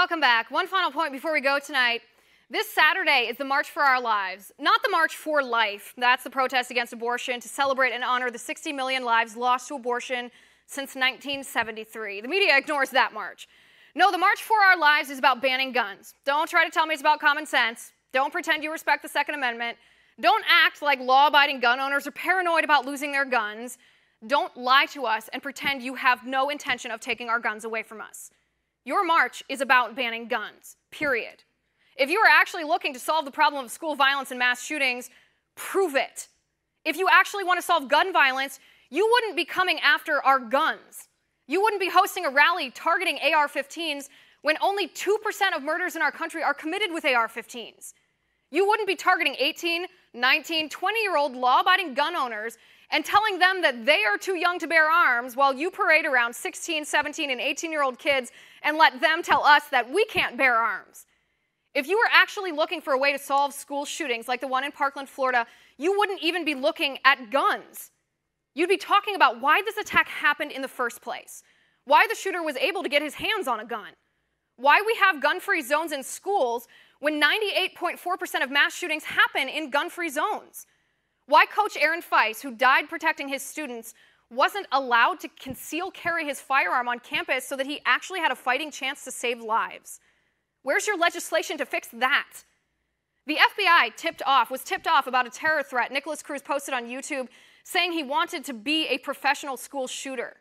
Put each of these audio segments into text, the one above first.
Welcome back. One final point before we go tonight. This Saturday is the March for Our Lives, not the March for Life. That's the protest against abortion to celebrate and honor the 60 million lives lost to abortion since 1973. The media ignores that march. No, the March for Our Lives is about banning guns. Don't try to tell me it's about common sense. Don't pretend you respect the Second Amendment. Don't act like law-abiding gun owners are paranoid about losing their guns. Don't lie to us and pretend you have no intention of taking our guns away from us. Your march is about banning guns, period. If you are actually looking to solve the problem of school violence and mass shootings, prove it. If you actually want to solve gun violence, you wouldn't be coming after our guns. You wouldn't be hosting a rally targeting AR-15s when only 2% of murders in our country are committed with AR-15s. You wouldn't be targeting 18, 19, 20-year-old law-abiding gun owners and telling them that they are too young to bear arms while you parade around 16, 17, and 18-year-old kids and let them tell us that we can't bear arms. If you were actually looking for a way to solve school shootings like the one in Parkland, Florida, you wouldn't even be looking at guns. You'd be talking about why this attack happened in the first place, why the shooter was able to get his hands on a gun, why we have gun-free zones in schools when 98.4% of mass shootings happen in gun-free zones, why Coach Aaron Feis, who died protecting his students, wasn't allowed to conceal carry his firearm on campus so that he actually had a fighting chance to save lives. Where's your legislation to fix that? The FBI was tipped off about a terror threat Nikolas Cruz posted on YouTube saying he wanted to be a professional school shooter.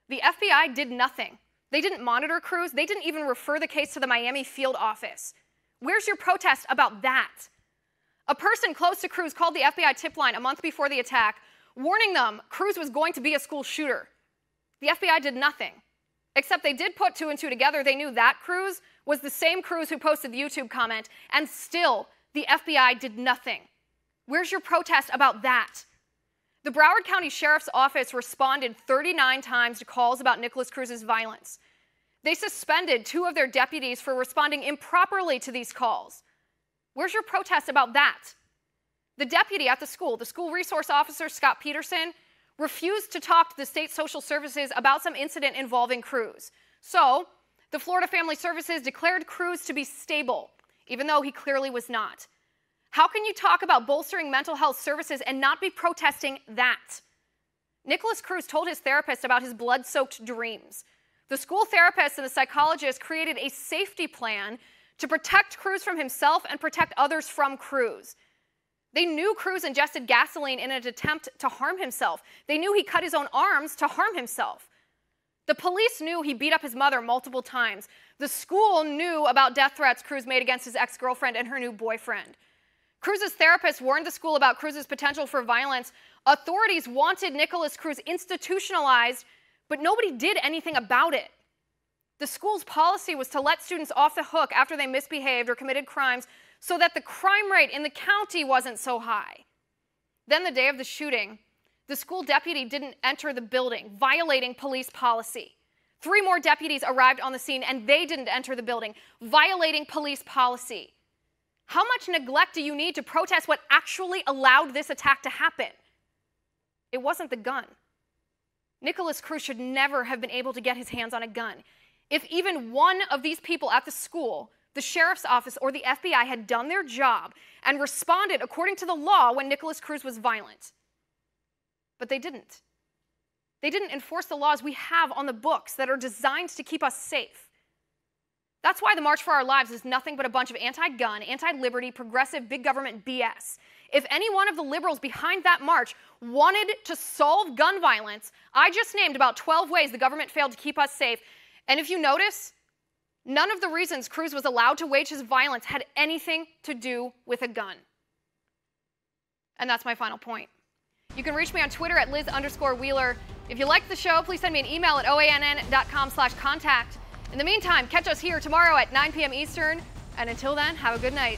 The FBI did nothing. They didn't monitor Cruz. They didn't even refer the case to the Miami field office. Where's your protest about that? A person close to Cruz called the FBI tip line a month before the attack, warning them Cruz was going to be a school shooter. The FBI did nothing, except they did put two and two together. They knew that Cruz was the same Cruz who posted the YouTube comment, and still the FBI did nothing. Where's your protest about that? The Broward County Sheriff's Office responded 39 times to calls about Nikolas Cruz's violence. They suspended 2 of their deputies for responding improperly to these calls. Where's your protest about that? The deputy at the school resource officer, Scott Peterson, refused to talk to the state social services about some incident involving Cruz. So, the Florida Family Services declared Cruz to be stable, even though he clearly was not. How can you talk about bolstering mental health services and not be protesting that? Nikolas Cruz told his therapist about his blood-soaked dreams. The school therapist and the psychologist created a safety plan to protect Cruz from himself and protect others from Cruz. They knew Cruz ingested gasoline in an attempt to harm himself. They knew he cut his own arms to harm himself. The police knew he beat up his mother multiple times. The school knew about death threats Cruz made against his ex-girlfriend and her new boyfriend. Cruz's therapist warned the school about Cruz's potential for violence. Authorities wanted Nikolas Cruz institutionalized, but nobody did anything about it. The school's policy was to let students off the hook after they misbehaved or committed crimes so that the crime rate in the county wasn't so high. Then the day of the shooting, the school deputy didn't enter the building, violating police policy. 3 more deputies arrived on the scene and they didn't enter the building, violating police policy. How much neglect do you need to protest what actually allowed this attack to happen? It wasn't the gun. Nikolas Cruz should never have been able to get his hands on a gun. If even one of these people at the school, the sheriff's office, or the FBI had done their job and responded according to the law when Nikolas Cruz was violent. But they didn't. They didn't enforce the laws we have on the books that are designed to keep us safe. That's why the March for Our Lives is nothing but a bunch of anti-gun, anti-liberty, progressive, big government BS. If any one of the liberals behind that march wanted to solve gun violence, I just named about 12 ways the government failed to keep us safe. And if you notice, none of the reasons Cruz was allowed to wage his violence had anything to do with a gun. And that's my final point. You can reach me on Twitter at Liz_Wheeler. If you like the show, please send me an email at oann.com/contact. In the meantime, catch us here tomorrow at 9 p.m. Eastern. And until then, have a good night.